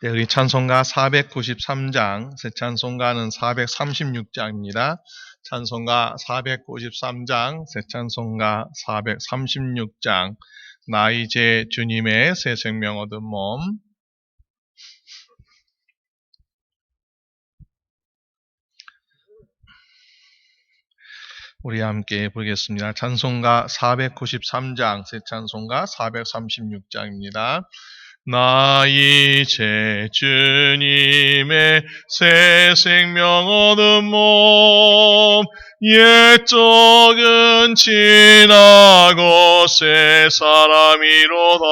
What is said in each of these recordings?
네, 우리 찬송가 493장, 새 찬송가는 436장입니다. 찬송가 493장, 새 찬송가 436장, 나 이제 주님의 새 생명 얻은 몸. 우리 함께 부르겠습니다. 찬송가 493장, 새 찬송가 436장입니다. 나 이제 주님의 새 생명 얻은 몸, 옛적은 지나고 새 사람이로다.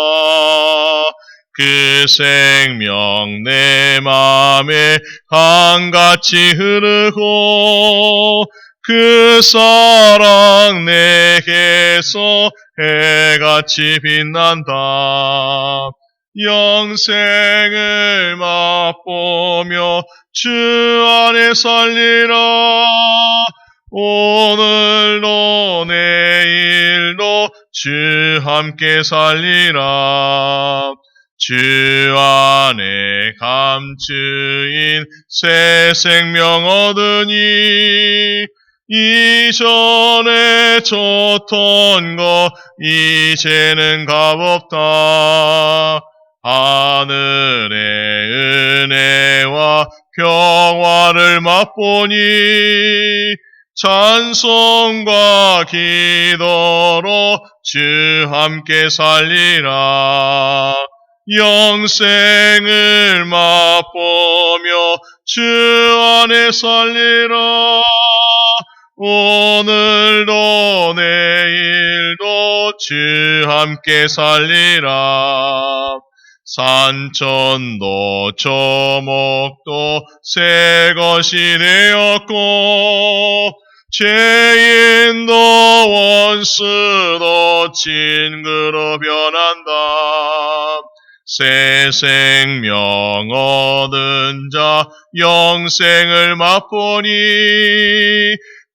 그 생명 내 맘에 강같이 흐르고 그 사랑 내게서 해같이 빛난다. 영생을 맛보며 주 안에 살리라. 오늘도 내일도 주 함께 살리라. 주 안에 감추인 새 생명 얻으니 이전에 줬던 것 이제는 값없다. 하늘의 은혜와 평화를 맛보니 찬송과 기도로 주 함께 살리라. 영생을 맛보며 주 안에 살리라. 오늘도 내일도 주 함께 살리라. 산천도 초목도 새 것이 되었고 죄인도 원수도 친구로 변한다. 새 생명 얻은 자 영생을 맛보니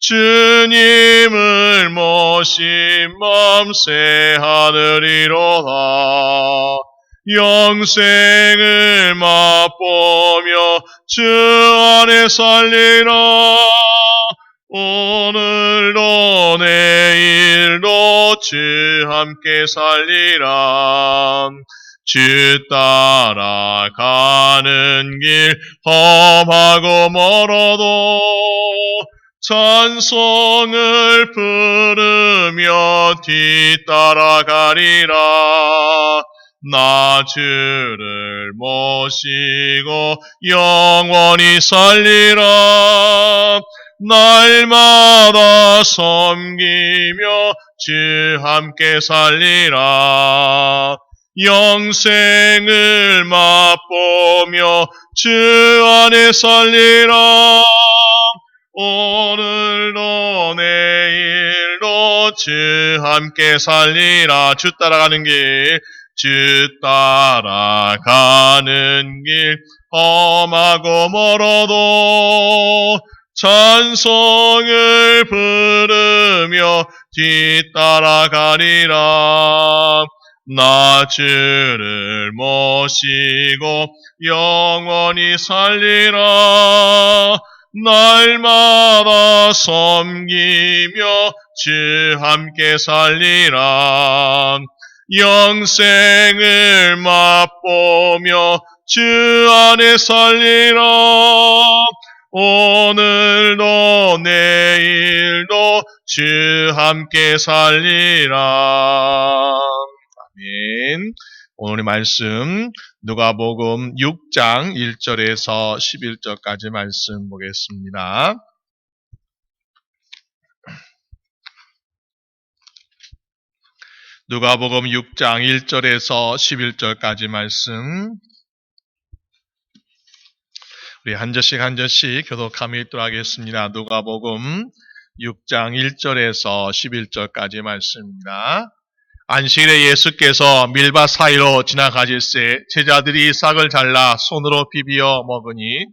주님을 모신 맘 새 하늘이로다. 영생을 맛보며 주 안에 살리라. 오늘도 내일도 주 함께 살리라. 주 따라가는 길 험하고 멀어도 찬송을 부르며 뒤따라가리라. 나 주를 모시고 영원히 살리라. 날마다 섬기며 주 함께 살리라. 영생을 맛보며 주 안에 살리라. 오늘도 내일도 주 함께 살리라. 주 따라가는 길, 주 따라가는 길 험하고 멀어도 찬송을 부르며 뒤따라가리라. 나 주를 모시고 영원히 살리라. 날마다 섬기며 주 함께 살리라. 영생을 맛보며 주 안에 살리라. 오늘도 내일도 주 함께 살리라. 아멘. 오늘의 말씀 누가복음 6장 1절에서 11절까지 말씀 보겠습니다. 누가복음 6장 1절에서 11절까지 말씀. 우리 한 절씩 한 절씩 교독하며 읽도록 하겠습니다. 누가복음 6장 1절에서 11절까지 말씀입니다. 안식일에 예수께서 밀밭 사이로 지나가실새 제자들이 싹을 잘라 손으로 비비어 먹으니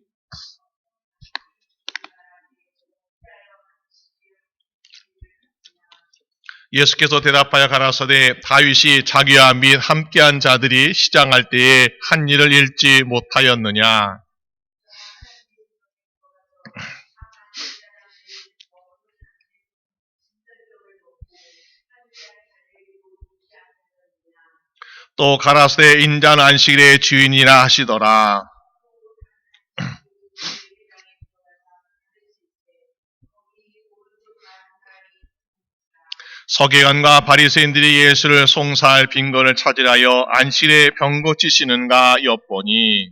예수께서 대답하여 가라사대 다윗이 자기와 및 함께한 자들이 시장할 때에 한 일을 잃지 못하였느냐. 또 가라사대 인자는 안식일의 주인이라 하시더라. 서기관과 바리새인들이 예수를 송사할 빈거를 찾으려 안식일에 병 고치시는가 엿보니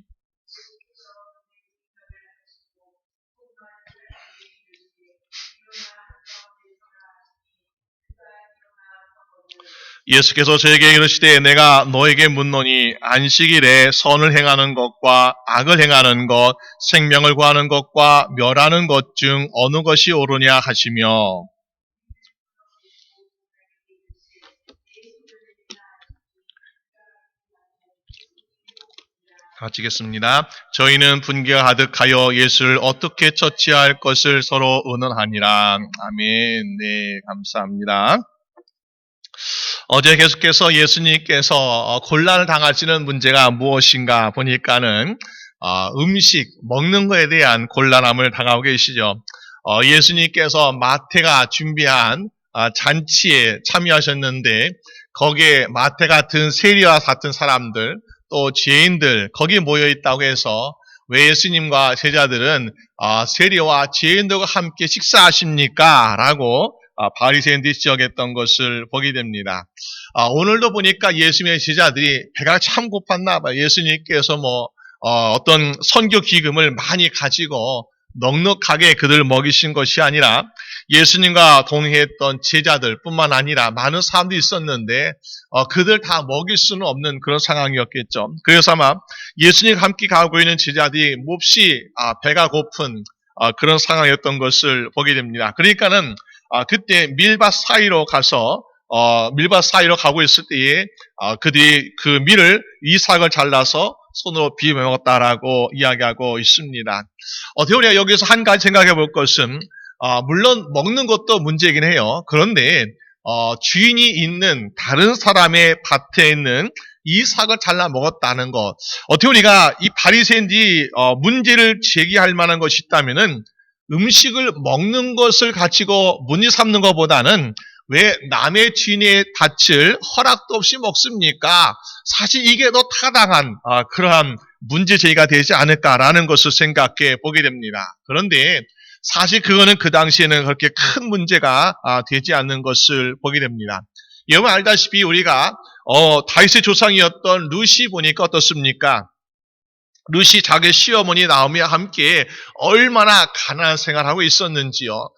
예수께서 저에게 이르시되 내가 너에게 묻노니 안식일에 선을 행하는 것과 악을 행하는 것, 생명을 구하는 것과 멸하는 것 중 어느 것이 옳으냐 하시며 가지겠습니다. 저희는 분개가 가득하여 예수를 어떻게 처치할 것을 서로 의논하니라. 아멘. 네, 감사합니다. 어제 계속해서 예수님께서 곤란을 당하시는 문제가 무엇인가 보니까는 음식, 먹는 것에 대한 곤란함을 당하고 계시죠. 예수님께서 마태가 준비한 잔치에 참여하셨는데 거기에 마태 같은 세리와 같은 사람들 또 죄인들 거기 모여 있다고 해서 왜 예수님과 제자들은 세리와 죄인들과 함께 식사하십니까? 라고 바리새인들이 지적했던 것을 보게 됩니다. 오늘도 보니까 예수님의 제자들이 배가 참 고팠나 봐요. 예수님께서 어떤 선교 기금을 많이 가지고 넉넉하게 그들을 먹이신 것이 아니라 예수님과 동행했던 제자들 뿐만 아니라 많은 사람들이 있었는데 그들 다 먹일 수는 없는 그런 상황이었겠죠. 그래서 아마 예수님과 함께 가고 있는 제자들이 몹시 배가 고픈 그런 상황이었던 것을 보게 됩니다. 그러니까는 그때 밀밭 사이로 가서 밀밭 사이로 가고 있을 때에 그들이 그 밀을 이삭을 잘라서 손으로 비벼 먹었다라고 이야기하고 있습니다. 어떻게 우리가 여기서 한 가지 생각해 볼 것은 물론 먹는 것도 문제이긴 해요. 그런데 주인이 있는 다른 사람의 밭에 있는 이삭을 잘라 먹었다는 것. 어떻게 우리가 이 바리새인들이 문제를 제기할 만한 것이 있다면은 음식을 먹는 것을 가지고 문제 삼는 것보다는 왜 남의 주인의 밭을 허락도 없이 먹습니까? 사실 이게 더 타당한 그러한 문제 제기가 되지 않을까라는 것을 생각해 보게 됩니다. 그런데 사실 그거는 그 당시에는 그렇게 큰 문제가 되지 않는 것을 보게 됩니다. 여러분 알다시피 우리가 다윗의 조상이었던 룻이 보니까 어떻습니까? 룻이 자기 시어머니 나오미와 함께 얼마나 가난한 생활을 하고 있었는지요.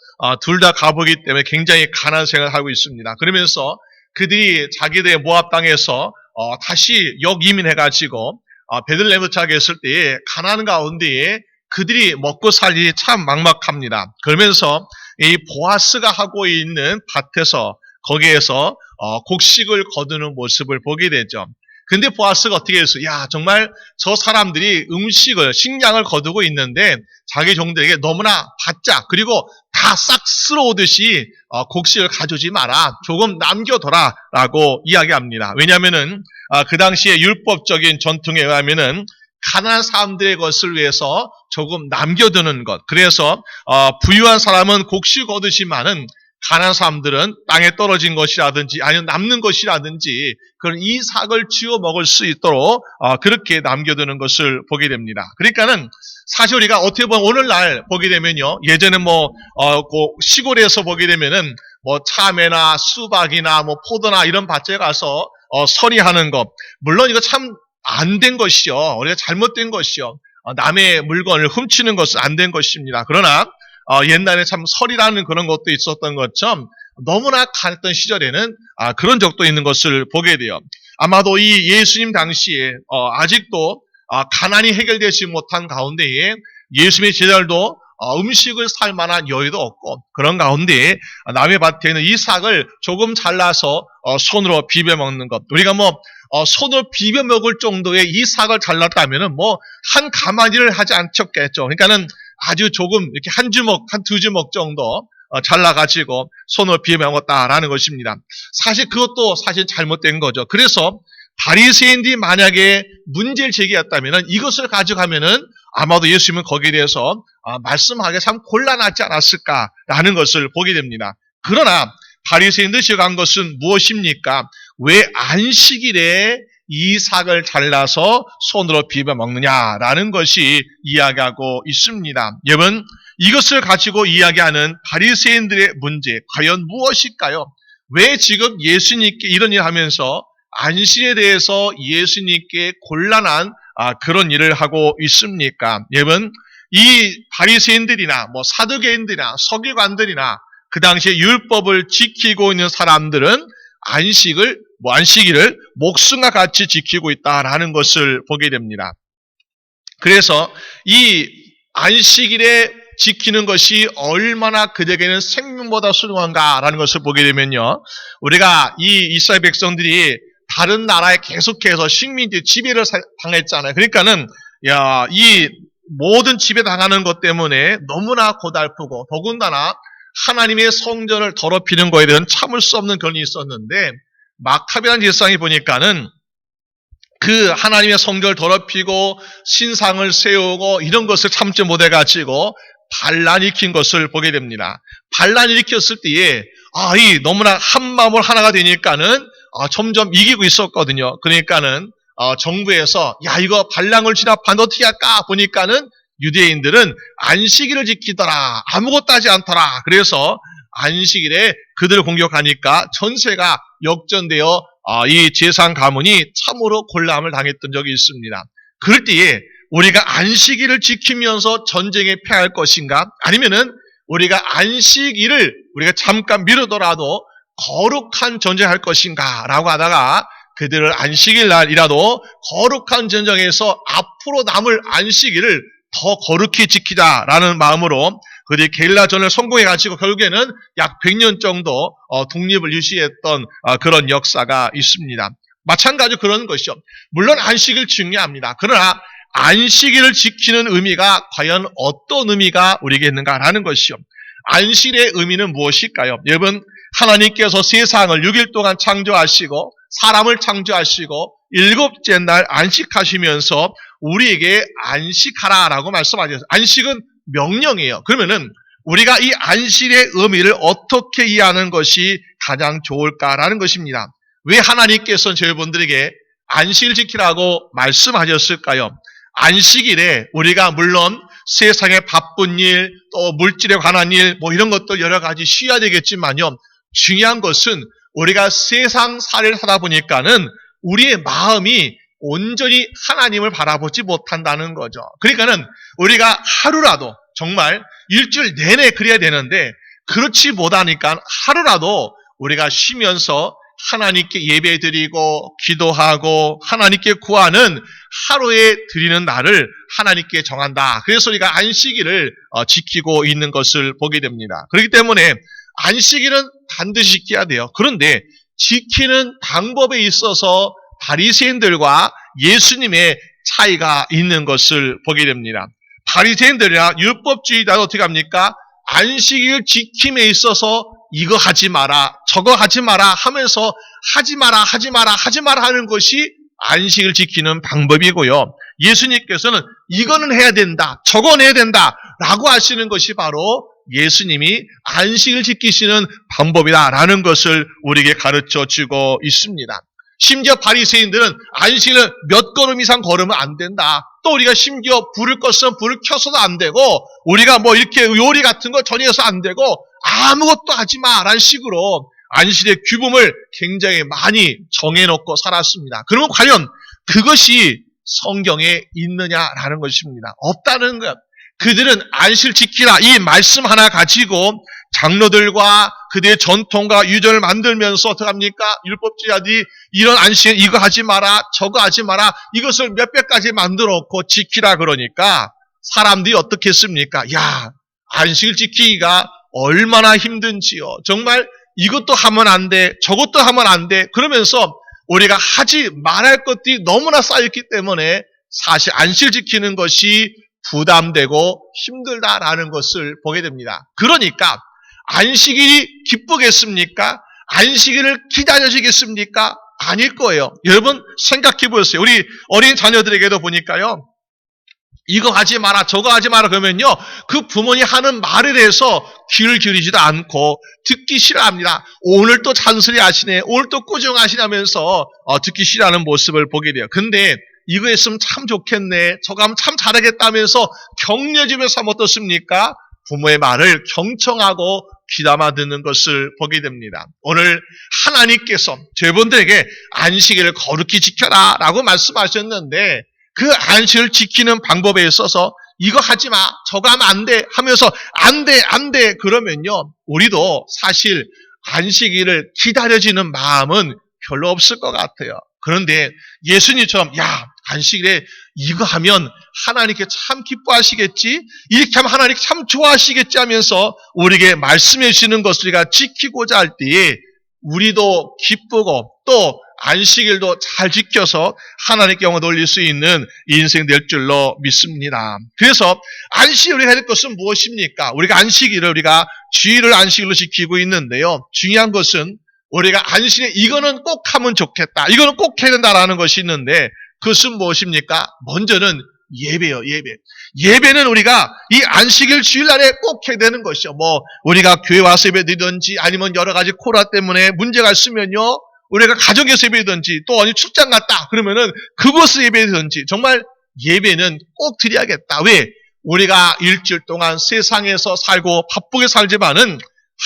둘 다 가보기 때문에 굉장히 가난한 생활을 하고 있습니다. 그러면서 그들이 자기들의 모압 땅에서 다시 역이민해가지고 베들레헴에 도착했을 때에 가난한 가운데에 그들이 먹고 살 일이 참 막막합니다. 그러면서 이 보아스가 하고 있는 밭에서 거기에서 곡식을 거두는 모습을 보게 되죠. 근데 보아스가 어떻게 했어요? 야, 정말 저 사람들이 식량을 거두고 있는데 자기 종들에게 너무나 바짝 그리고 다 싹 쓸어오듯이 곡식을 가져오지 마라. 조금 남겨둬라 라고 이야기합니다. 왜냐하면은 그 당시에 율법적인 전통에 의하면은 가난한 사람들의 것을 위해서 조금 남겨두는 것. 그래서 부유한 사람은 곡식 얻으시만은 가난한 사람들은 땅에 떨어진 것이라든지 아니면 남는 것이라든지 그런 이삭을 쥐어 먹을 수 있도록 그렇게 남겨두는 것을 보게 됩니다. 그러니까는 사실 우리가 어떻게 보면 오늘날 보게 되면요, 예전에 시골에서 보게 되면은 참외나 수박이나 포도나 이런 밭에 가서 서리하는 것, 물론 이거 참 안 된 것이요, 우리가 잘못된 것이요, 남의 물건을 훔치는 것은 안 된 것입니다. 그러나 옛날에 참 설이라는 그런 것도 있었던 것처럼 너무나 가난했던 시절에는 그런 적도 있는 것을 보게 돼요. 아마도 이 예수님 당시에 아직도 가난이 해결되지 못한 가운데에 예수님의 제자들도 음식을 살 만한 여유도 없고 그런 가운데에 남의 밭에 있는 이삭을 조금 잘라서 손으로 비벼 먹는 것. 우리가 손으로 비벼 먹을 정도의 이삭을 잘랐다면은 한 가마니를 하지 않겠죠. 그러니까는 아주 조금 이렇게 한 주먹, 한 두 주먹 정도 잘라가지고 손으로 비벼 먹었다라는 것입니다. 사실 그것도 사실 잘못된 거죠. 그래서 바리새인들이 만약에 문제를 제기했다면 이것을 가져가면은 아마도 예수님은 거기에 대해서 말씀하기 참 곤란하지 않았을까라는 것을 보게 됩니다. 그러나 바리새인들이 지적한 것은 무엇입니까? 왜 안식일에 이 삭을 잘라서 손으로 비벼 먹느냐라는 것이 이야기하고 있습니다. 여러분, 이것을 가지고 이야기하는 바리새인들의 문제 과연 무엇일까요? 왜 지금 예수님께 이런 일을 하면서 안식에 대해서 예수님께 곤란한 그런 일을 하고 있습니까? 여러분, 이 바리새인들이나 사두개인들이나 서기관들이나 그 당시에 율법을 지키고 있는 사람들은 안식일을 목숨과 같이 지키고 있다라는 것을 보게 됩니다. 그래서 이 안식일에 지키는 것이 얼마나 그들에게는 생명보다 소중한가라는 것을 보게 되면요, 우리가 이 이스라엘 백성들이 다른 나라에 계속해서 식민지 지배를 당했잖아요. 그러니까는 이 모든 지배 당하는 것 때문에 너무나 고달프고 더군다나 하나님의 성전을 더럽히는 것에 대한 참을 수 없는 그런 일이 있었는데, 마카베라는 제사장이 보니까는 그 하나님의 성전을 더럽히고 신상을 세우고 이런 것을 참지 못해가지고 반란 일으킨 것을 보게 됩니다. 반란 일으켰을 때에 이 너무나 한 마음으로 하나가 되니까는 점점 이기고 있었거든요. 그러니까는 정부에서 이거 반란을 진압하는데 어떻게 할까 보니까는 유대인들은 안식일을 지키더라, 아무것도 하지 않더라. 그래서 안식일에 그들을 공격하니까 전세가 역전되어 이 제사장 가문이 참으로 곤란함을 당했던 적이 있습니다. 그럴 때에 우리가 안식일을 지키면서 전쟁에 패할 것인가, 아니면은 우리가 안식일을 우리가 잠깐 미루더라도 거룩한 전쟁할 것인가 라고 하다가 그들을 안식일 날이라도 거룩한 전쟁에서 앞으로 남을 안식일을 더 거룩히 지키자라는 마음으로 그들이 게릴라전을 성공해가지고 결국에는 약 100년 정도 독립을 유지했던 그런 역사가 있습니다. 마찬가지로 그런 것이죠. 물론 안식일 중요합니다. 그러나 안식일을 지키는 의미가 과연 어떤 의미가 우리에게 있는가라는 것이요. 안식일의 의미는 무엇일까요? 여러분, 하나님께서 세상을 6일 동안 창조하시고 사람을 창조하시고 7째 날 안식하시면서 우리에게 안식하라라고 말씀하셨어요. 안식은 명령이에요. 그러면은 우리가 이 안식의 의미를 어떻게 이해하는 것이 가장 좋을까라는 것입니다. 왜 하나님께서는 저희분들에게 안식을 지키라고 말씀하셨을까요? 안식일에 우리가 물론 세상의 바쁜 일, 또 물질에 관한 일, 이런 것도 여러 가지 쉬어야 되겠지만요. 중요한 것은 우리가 세상 살이를 하다 보니까는 우리의 마음이 온전히 하나님을 바라보지 못한다는 거죠. 그러니까는 우리가 하루라도 정말 일주일 내내 그래야 되는데 그렇지 못하니까 하루라도 우리가 쉬면서 하나님께 예배드리고 기도하고 하나님께 구하는 하루에 드리는 날을 하나님께 정한다. 그래서 우리가 안식일을 지키고 있는 것을 보게 됩니다. 그렇기 때문에 안식일은 반드시 지켜야 돼요. 그런데 지키는 방법에 있어서 바리새인들과 예수님의 차이가 있는 것을 보게 됩니다. 바리새인들이나 율법주의자는 어떻게 합니까? 안식일 지킴에 있어서 이거 하지 마라, 저거 하지 마라 하면서 하지 마라 하는 것이 안식을 지키는 방법이고요. 예수님께서는 이거는 해야 된다, 저건 해야 된다 라고 하시는 것이 바로 예수님이 안식을 지키시는 방법이다라는 것을 우리에게 가르쳐 주고 있습니다. 심지어 바리새인들은 안식일을 몇 걸음 이상 걸으면 안 된다. 또 우리가 심지어 불을 껐으면 불을 켜서도 안 되고 우리가 이렇게 요리 같은 거 전해서 안 되고 아무것도 하지 마라는 식으로 안식일의 규범을 굉장히 많이 정해놓고 살았습니다. 그러면 과연 그것이 성경에 있느냐라는 것입니다. 없다는 것. 그들은 안식을 지키라 이 말씀 하나 가지고 장로들과 그들의 전통과 유전을 만들면서 어떻게 합니까? 율법주의자들이 이런 안식은 이거 하지 마라, 저거 하지 마라, 이것을 몇백 가지 만들어놓고 지키라 그러니까 사람들이 어떻게 했습니까? 안식을 지키기가 얼마나 힘든지요. 정말 이것도 하면 안 돼, 저것도 하면 안 돼. 그러면서 우리가 하지 말할 것들이 너무나 쌓였기 때문에 사실 안식을 지키는 것이 부담되고 힘들다라는 것을 보게 됩니다. 그러니까 안식일이 기쁘겠습니까? 안식일을 기다려지겠습니까? 아닐 거예요. 여러분 생각해 보세요. 우리 어린 자녀들에게도 보니까요. 이거 하지 마라, 저거 하지 마라 그러면요. 그 부모님 하는 말에 대해서 귀를 기울이지도 않고 듣기 싫어합니다. 오늘 또 잔소리 하시네, 오늘 또 꾸중하시냐면서 듣기 싫어하는 모습을 보게 돼요. 근데 이거 했으면 참 좋겠네, 저거 하면 참 잘하겠다면서 격려주면서 하면 어떻습니까? 부모의 말을 경청하고 귀담아 듣는 것을 보게 됩니다. 오늘 하나님께서 저분들에게 안식일을 거룩히 지켜라 라고 말씀하셨는데 그 안식을 지키는 방법에 있어서 이거 하지 마, 저거 하면 안 돼 하면서 안 돼 그러면요, 우리도 사실 안식일을 기다려지는 마음은 별로 없을 것 같아요. 그런데 예수님처럼 안식일에 이거 하면 하나님께 참 기뻐하시겠지, 이렇게 하면 하나님께 참 좋아하시겠지 하면서 우리에게 말씀해 주시는 것을 우리가 지키고자 할 때에 우리도 기쁘고 또 안식일도 잘 지켜서 하나님께 영광 돌릴 수 있는 인생 될 줄로 믿습니다. 그래서 안식일 우리가 할 것은 무엇입니까? 우리가 안식일을 우리가 주일을 안식일로 지키고 있는데요. 중요한 것은 우리가 안식일에 이거는 꼭 하면 좋겠다, 이거는 꼭 해야 된다라는 것이 있는데 그것은 무엇입니까? 먼저는 예배요, 예배. 예배는 우리가 이 안식일 주일날에 꼭 해야 되는 것이요. 우리가 교회 와서 예배 드리든지 아니면 여러 가지 코로나 때문에 문제가 있으면요, 우리가 가정에서 예배든지 또 어디 출장 갔다 그러면은 그곳에서 예배든지 정말 예배는 꼭 드려야겠다. 왜? 우리가 일주일 동안 세상에서 살고 바쁘게 살지만은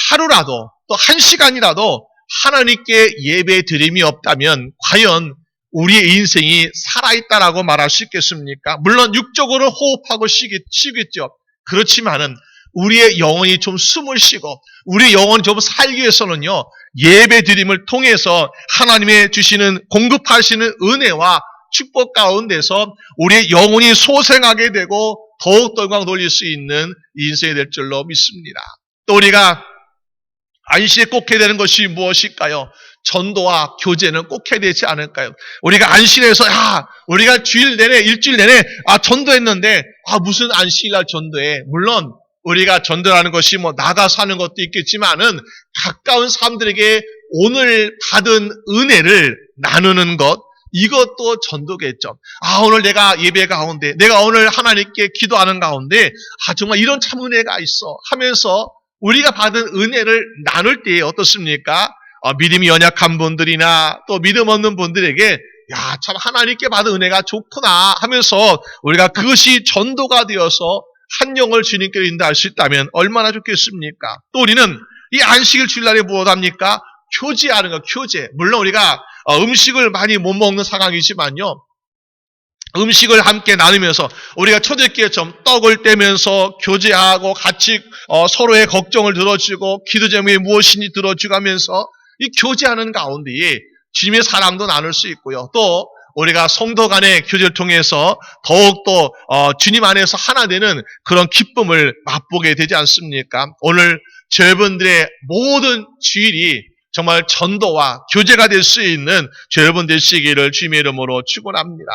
하루라도 또 한 시간이라도 하나님께 예배 드림이 없다면 과연 우리의 인생이 살아있다라고 말할 수 있겠습니까? 물론 육적으로 호흡하고 쉬겠죠. 그렇지만은 우리의 영혼이 좀 숨을 쉬고 우리의 영혼이 좀 살기 위해서는요, 예배 드림을 통해서 하나님의 주시는 공급하시는 은혜와 축복 가운데서 우리의 영혼이 소생하게 되고 더욱더 영광 돌릴 수 있는 인생이 될 줄로 믿습니다. 또 우리가 안식일에 꼭 해야 되는 것이 무엇일까요? 전도와 교제는 꼭 해야 되지 않을까요? 우리가 안식일에서 우리가 주일 내내 일주일 내내 전도했는데 무슨 안식일날 전도해? 물론 우리가 전도하는 것이 나가서 하는 것도 있겠지만은 가까운 사람들에게 오늘 받은 은혜를 나누는 것, 이것도 전도겠죠. 오늘 내가 예배 가운데, 내가 오늘 하나님께 기도하는 가운데 정말 이런 참 은혜가 있어 하면서 우리가 받은 은혜를 나눌 때에 어떻습니까? 믿음이 연약한 분들이나 또 믿음 없는 분들에게 참 하나님께 받은 은혜가 좋구나 하면서 우리가 그것이 전도가 되어서 한 영을 주님께 인도할 수 있다면 얼마나 좋겠습니까? 또 우리는 이 안식일 주일날에 무엇 합니까? 교제하는 거, 교제. 물론 우리가 음식을 많이 못 먹는 상황이지만요, 음식을 함께 나누면서 우리가 초대교회처럼 떡을 떼면서 교제하고 같이 서로의 걱정을 들어주고 기도 제목이 무엇인지 들어주고 하면서 이 교제하는 가운데에 주님의 사랑도 나눌 수 있고요. 또 우리가 성도 간의 교제를 통해서 더욱더 주님 안에서 하나 되는 그런 기쁨을 맛보게 되지 않습니까? 오늘 여러분들의 모든 주일이 정말 전도와 교제가 될 수 있는 여러분 되시기를 주님의 이름으로 축원합니다.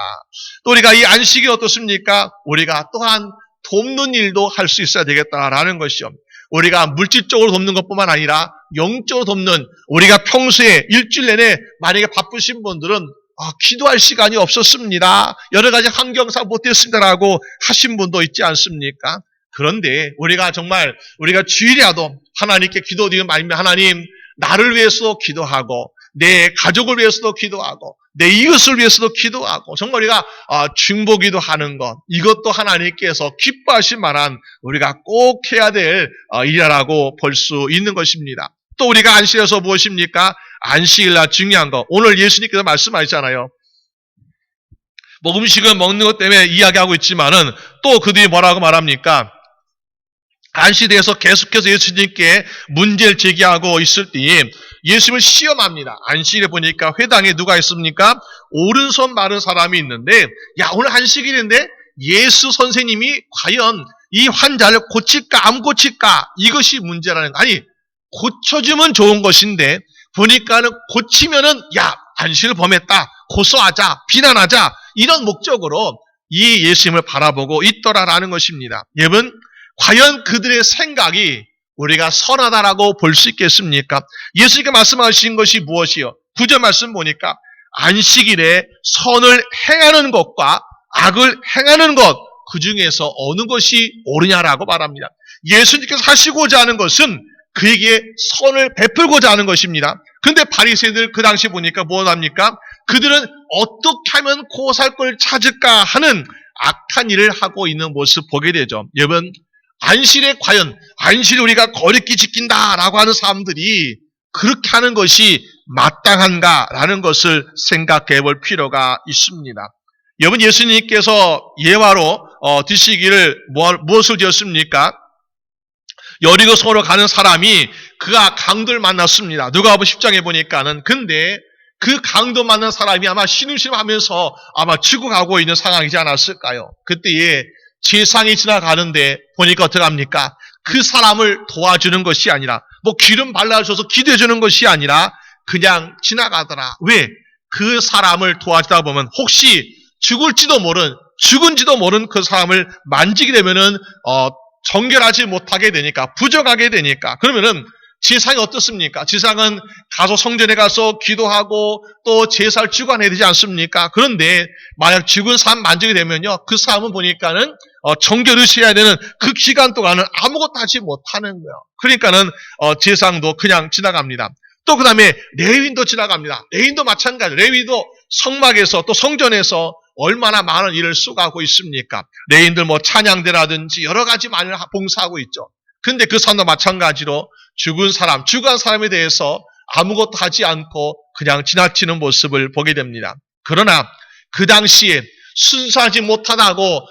또 우리가 이 안식이 어떻습니까? 우리가 또한 돕는 일도 할 수 있어야 되겠다라는 것이요. 우리가 물질적으로 돕는 것뿐만 아니라 영적으로 돕는, 우리가 평소에 일주일 내내 만약에 바쁘신 분들은 기도할 시간이 없었습니다, 여러 가지 환경상 못했습니다라고 하신 분도 있지 않습니까? 그런데 우리가 정말 우리가 주일이라도 하나님께 기도드리면 하나님, 나를 위해서도 기도하고 내 가족을 위해서도 기도하고 내 이웃을 위해서도 기도하고 정말 우리가 중보기도 하는 것, 이것도 하나님께서 기뻐하실 만한 우리가 꼭 해야 될 일이라고 볼 수 있는 것입니다. 또 우리가 안식일에서 무엇입니까? 안식일날 중요한 거, 오늘 예수님께서 말씀하셨잖아요. 음식을 먹는 것 때문에 이야기하고 있지만은 또 그 뒤에 뭐라고 말합니까? 안식일에 대해서 계속해서 예수님께 문제를 제기하고 있을 때에 예수님을 시험합니다. 안식일에 보니까 회당에 누가 있습니까? 오른손 마른 사람이 있는데, 오늘 안식일인데 예수 선생님이 과연 이 환자를 고칠까 안 고칠까, 이것이 문제라는 거. 아니, 고쳐주면 좋은 것인데 보니까는 고치면은 안식일을 범했다, 고소하자, 비난하자, 이런 목적으로 이 예수님을 바라보고 있더라라는 것입니다. 여러분, 과연 그들의 생각이 우리가 선하다라고 볼 수 있겠습니까? 예수님께 말씀하신 것이 무엇이요? 9절 말씀 보니까 안식일에 선을 행하는 것과 악을 행하는 것, 그 중에서 어느 것이 옳으냐라고 말합니다. 예수님께서 하시고자 하는 것은 그에게 선을 베풀고자 하는 것입니다. 그런데 바리새인들 그 당시 보니까 뭘 합니까? 그들은 어떻게 하면 고살 걸 찾을까 하는 악한 일을 하고 있는 모습 보게 되죠. 여러분, 안식일에 과연 안식일 우리가 거룩히 지킨다라고 하는 사람들이 그렇게 하는 것이 마땅한가라는 것을 생각해 볼 필요가 있습니다. 여러분, 예수님께서 예화로 드시기를 무엇을 지었습니까? 여리고성으로 가는 사람이 그가 강도를 만났습니다. 누가복음 10장에 보니까는. 근데 그 강도 만난 사람이 아마 신음신음하면서 아마 죽어가고 있는 상황이지 않았을까요? 그때에 제상이 지나가는데 보니까 어떻게 합니까? 그 사람을 도와주는 것이 아니라 뭐 기름 발라줘서 기도해 주는 것이 아니라 그냥 지나가더라. 왜? 그 사람을 도와주다 보면 혹시 죽은지도 모른 그 사람을 만지게 되면은 정결하지 못하게 되니까, 부정하게 되니까. 그러면은 제사장이 어떻습니까? 제사장은 가서 성전에 가서 기도하고 또 제사를 주관해야 되지 않습니까? 그런데 만약 죽은 사람 만지게 되면요, 그 사람은 보니까는 정결의식해야 되는 그 기간 동안은 아무것도 하지 못하는 거예요. 그러니까는 제사장도 그냥 지나갑니다. 또 그 다음에 레위인도 지나갑니다. 레위인도 마찬가지예요. 레위도 성막에서 또 성전에서 얼마나 많은 일을 수고하고 있습니까? 레위인들 뭐 찬양대라든지 여러 가지 많이 봉사하고 있죠. 근데 그 사람도 마찬가지로 죽은 사람에 대해서 아무것도 하지 않고 그냥 지나치는 모습을 보게 됩니다. 그러나 그 당시에 순수하지 못하다고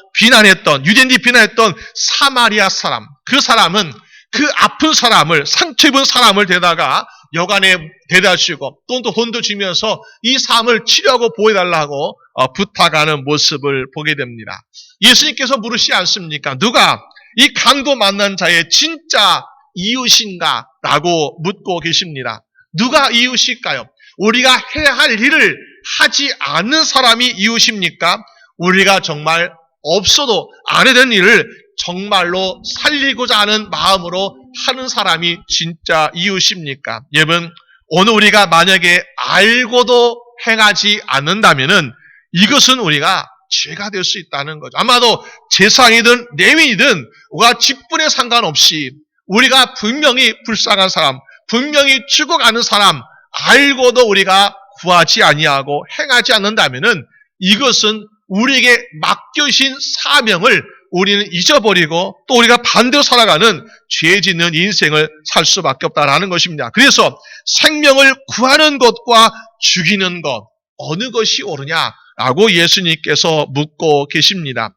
유대인들이 비난했던 사마리아 사람, 그 사람은 그 아픈 사람을, 상처 입은 사람을 데다가 여간에 데려다 주고 또 돈도 주면서 이 사람을 치료하고 보호해달라고 부탁하는 모습을 보게 됩니다. 예수님께서 물으시지 않습니까? 누가 이 강도 만난 자의 진짜 이웃인가? 라고 묻고 계십니다. 누가 이웃일까요? 우리가 해야 할 일을 하지 않는 사람이 이웃입니까? 우리가 정말 없어도 안 해야 되는 일을 정말로 살리고자 하는 마음으로 하는 사람이 진짜 이웃입니까? 여러분, 오늘 우리가 만약에 알고도 행하지 않는다면은 이것은 우리가 죄가 될 수 있다는 거죠. 아마도 제사장이든 레위인이든 우리가 직분에 상관없이 우리가 분명히 불쌍한 사람, 분명히 죽어가는 사람 알고도 우리가 구하지 아니하고 행하지 않는다면은 이것은 우리에게 맡겨주신 사명을 우리는 잊어버리고 또 우리가 반대로 살아가는 죄 짓는 인생을 살 수밖에 없다라는 것입니다. 그래서 생명을 구하는 것과 죽이는 것 어느 것이 옳으냐라고 예수님께서 묻고 계십니다.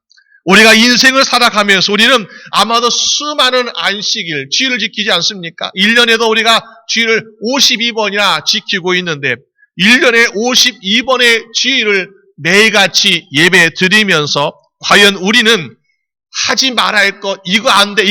우리가 인생을 살아가면서 우리는 아마도 수많은 안식일, 주일을 지키지 않습니까? 1년에도 우리가 주일을 52번이나 지키고 있는데 1년에 52번의 주일을 매일같이 예배 드리면서 과연 우리는 하지 말아야 할 것, 이거 안 돼,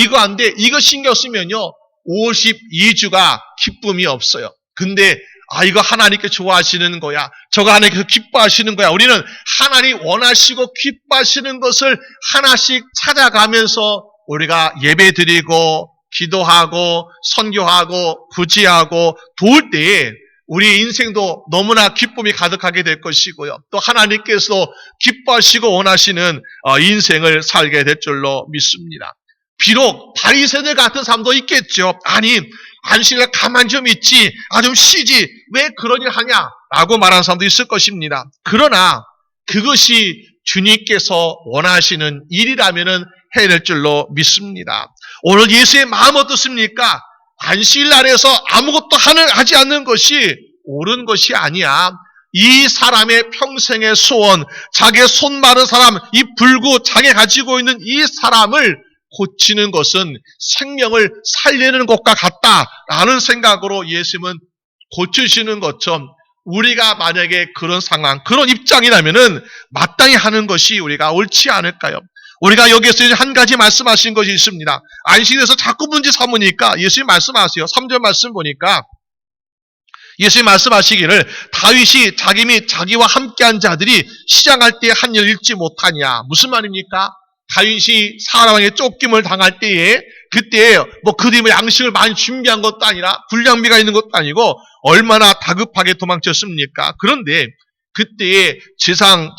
이거 신경 쓰면요 52주가 기쁨이 없어요. 근데 이거 하나님께 좋아하시는 거야, 저거 하나님께서 기뻐하시는 거야. 우리는 하나님 원하시고 기뻐하시는 것을 하나씩 찾아가면서 우리가 예배 드리고 기도하고 선교하고 구제하고 도울 때에 우리 인생도 너무나 기쁨이 가득하게 될 것이고요. 또 하나님께서도 기뻐하시고 원하시는 인생을 살게 될 줄로 믿습니다. 비록 바리새인들 같은 사람도 있겠죠. 아니, 안식일에 가만히 좀 있지, 좀 쉬지, 왜 그런 일 하냐? 라고 말하는 사람도 있을 것입니다. 그러나 그것이 주님께서 원하시는 일이라면 해야 될 줄로 믿습니다. 오늘 예수의 마음 어떻습니까? 안식일 날에서 아무것도 하지 않는 것이 옳은 것이 아니야. 이 사람의 평생의 소원, 자기의 손 마른 사람, 이 불구 장애 가지고 있는 이 사람을 고치는 것은 생명을 살리는 것과 같다라는 생각으로 예수님은 고치시는 것처럼 우리가 만약에 그런 상황, 그런 입장이라면은 마땅히 하는 것이 우리가 옳지 않을까요? 우리가 여기에서 이제 한 가지 말씀하신 것이 있습니다. 안식일에서 자꾸 문제 삼으니까 예수님 말씀하세요. 3절 말씀 보니까 예수님 말씀하시기를 다윗이 자기 및 자기와 함께한 자들이 시장할 때 한 일 읽지 못하냐. 무슨 말입니까? 다윗이 사람에게 쫓김을 당할 때에 그때 그들이 양식을 많이 준비한 것도 아니라 불량미가 있는 것도 아니고 얼마나 다급하게 도망쳤습니까? 그런데 그때에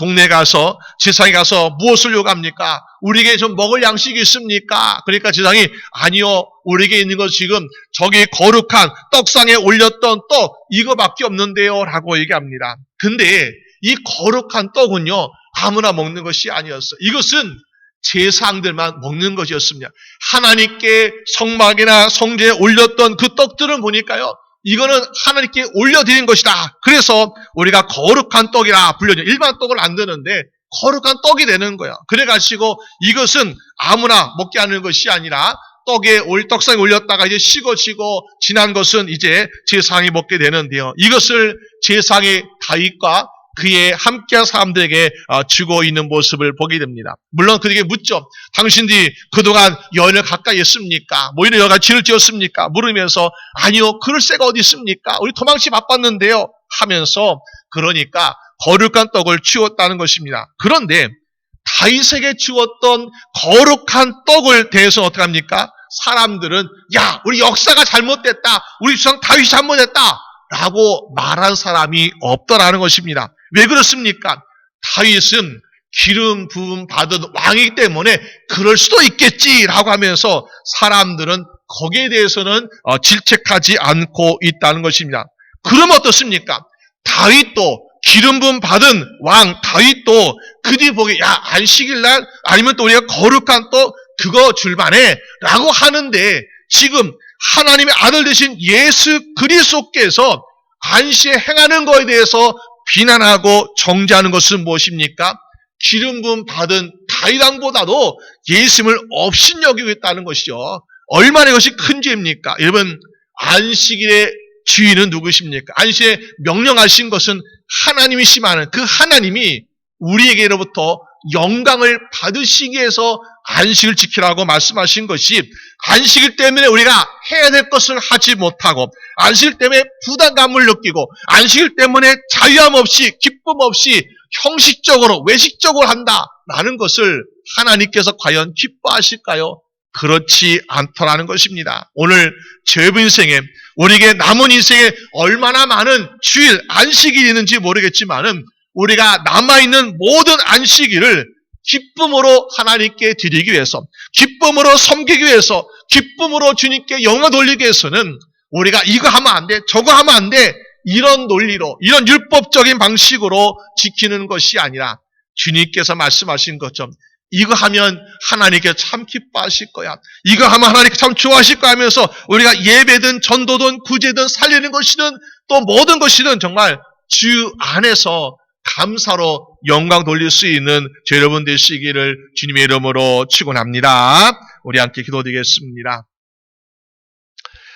동네 가서 제사장에 가서 무엇을 요구합니까? 우리에게 좀 먹을 양식이 있습니까? 그러니까 제사장이 아니요, 우리에게 있는 것 지금 저기 거룩한 떡상에 올렸던 떡 이거밖에 없는데요 라고 얘기합니다. 근데 이 거룩한 떡은요 아무나 먹는 것이 아니었어요. 이것은 제사장들만 먹는 것이었습니다. 하나님께 성막이나 성제에 올렸던 그 떡들을 보니까요, 이거는 하나님께 올려드린 것이다. 그래서 우리가 거룩한 떡이라 불려요. 일반 떡을 안 드는데 거룩한 떡이 되는 거예요. 그래가지고 이것은 아무나 먹게 하는 것이 아니라 떡상에 올렸다가 이제 식어지고 지난 것은 이제 제사장이 먹게 되는데요. 이것을 제사장의 다윗과 그의 함께한 사람들에게 주고 있는 모습을 보게 됩니다. 물론 그들에게 묻죠. 당신들이 그동안 여인을 가까이 했습니까? 이런 여러 가지 죄를 지었습니까? 물으면서 아니요, 그럴 새가 어디 있습니까? 우리 도망치 바빴는데요 하면서 그러니까 거룩한 떡을 치웠다는 것입니다. 그런데 다윗에게 주었던 거룩한 떡을 대해서 어떻게 합니까? 사람들은 야, 우리 역사가 잘못됐다, 우리 주상 다윗이 잘못했다 라고 말한 사람이 없더라는 것입니다. 왜 그렇습니까? 다윗은 기름 부음 받은 왕이기 때문에 그럴 수도 있겠지라고 하면서 사람들은 거기에 대해서는 질책하지 않고 있다는 것입니다. 그럼 어떻습니까? 다윗도 기름 부음 받은 왕 다윗도 그들이 보기에 야, 안식일날 아니면 또 우리가 거룩한 또 그거 줄만해 라고 하는데, 지금 하나님의 아들 되신 예수 그리스도께서 안식에 행하는 것에 대해서 비난하고 정죄하는 것은 무엇입니까? 기름 부음 받은 다윗 왕보다도 예수님을 업신여기고 있다는 것이죠. 얼마나 이것이 큰 죄입니까? 여러분, 안식일의 주인은 누구십니까? 안식에 명령하신 것은 하나님이시마는 그 하나님이 우리에게로부터 영광을 받으시기 위해서 안식을 지키라고 말씀하신 것이, 안식일 때문에 우리가 해야 될 것을 하지 못하고 안식일 때문에 부담감을 느끼고 안식일 때문에 자유함 없이 기쁨 없이 형식적으로 외식적으로 한다라는 것을 하나님께서 과연 기뻐하실까요? 그렇지 않더라는 것입니다. 오늘 죄부 인생에, 우리에게 남은 인생에 얼마나 많은 주일 안식일이 있는지 모르겠지만은 우리가 남아있는 모든 안식일을 기쁨으로 하나님께 드리기 위해서, 기쁨으로 섬기기 위해서, 기쁨으로 주님께 영광 돌리기 위해서는 우리가 이거 하면 안 돼, 저거 하면 안 돼, 이런 논리로, 이런 율법적인 방식으로 지키는 것이 아니라 주님께서 말씀하신 것처럼 이거 하면 하나님께 참 기뻐하실 거야, 이거 하면 하나님께 참 좋아하실 거야 하면서 우리가 예배든 전도든 구제든 살리는 것이든 또 모든 것이든 정말 주 안에서 감사로 영광 돌릴 수 있는 여러분 되시기를 주님의 이름으로 축원합니다. 우리 함께 기도드리겠습니다.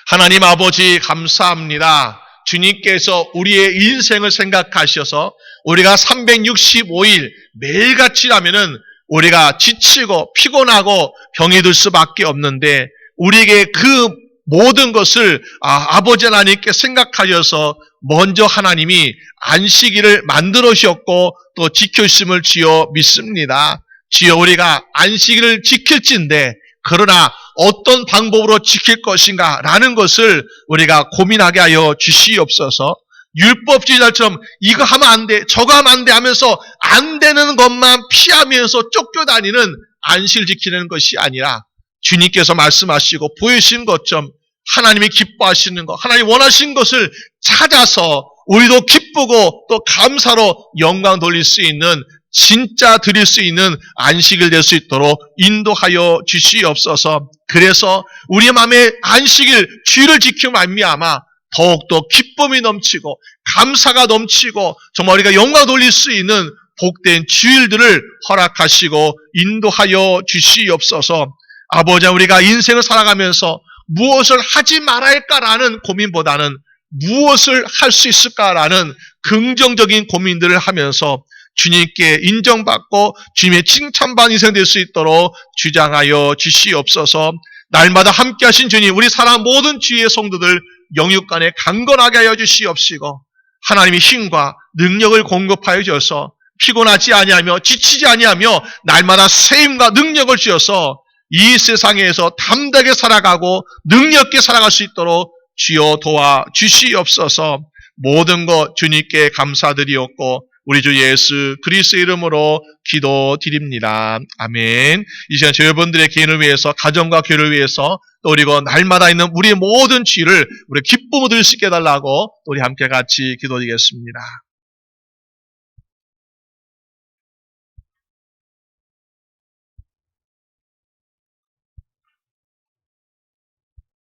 하나님 아버지 감사합니다. 주님께서 우리의 인생을 생각하셔서 우리가 365일 매일같이라면은 우리가 지치고 피곤하고 병이 들 수밖에 없는데, 우리에게 그 모든 것을 아버지 하나님께 생각하셔서 먼저 하나님이 안식일을 만들어 주셨고 또 지켜주심을 주여 믿습니다. 주여, 우리가 안식일을 지킬진데 그러나 어떤 방법으로 지킬 것인가 라는 것을 우리가 고민하게 하여 주시옵소서. 율법주의자처럼 이거 하면 안 돼, 저거 하면 안 돼 하면서 안 되는 것만 피하면서 쫓겨다니는 안식을 지키는 것이 아니라 주님께서 말씀하시고 보여주신 것처럼 하나님이 기뻐하시는 것, 하나님 원하신 것을 찾아서 우리도 기쁘고 또 감사로 영광 돌릴 수 있는, 진짜 드릴 수 있는 안식일 될 수 있도록 인도하여 주시옵소서. 그래서 우리의 마음에 안식일 주일을 지키며 말미암아 더욱더 기쁨이 넘치고 감사가 넘치고 정말 우리가 영광 돌릴 수 있는 복된 주일들을 허락하시고 인도하여 주시옵소서. 아버지, 우리가 인생을 살아가면서 무엇을 하지 말아야 할까라는 고민보다는 무엇을 할 수 있을까라는 긍정적인 고민들을 하면서 주님께 인정받고 주님의 칭찬받는 인생 될 수 있도록 주장하여 주시옵소서. 날마다 함께 하신 주님, 우리 사랑 모든 주의 성도들 영육간에 강건하게 하여 주시옵시고 하나님의 힘과 능력을 공급하여 주셔서 피곤하지 아니하며 지치지 아니하며 날마다 새 힘과 능력을 주셔서 이 세상에서 담대하게 살아가고 능력 있게 살아갈 수 있도록 주여 도와 주시옵소서. 모든 것 주님께 감사드리옵고 우리 주 예수 그리스도의 이름으로 기도드립니다. 아멘. 이 시간 저희 여러분들의 개인을 위해서, 가정과 교회를 위해서, 또 그리고 날마다 있는 우리의 모든 죄를 우리 기쁨으로 들 수 있게 해달라고 우리 함께 같이 기도드리겠습니다.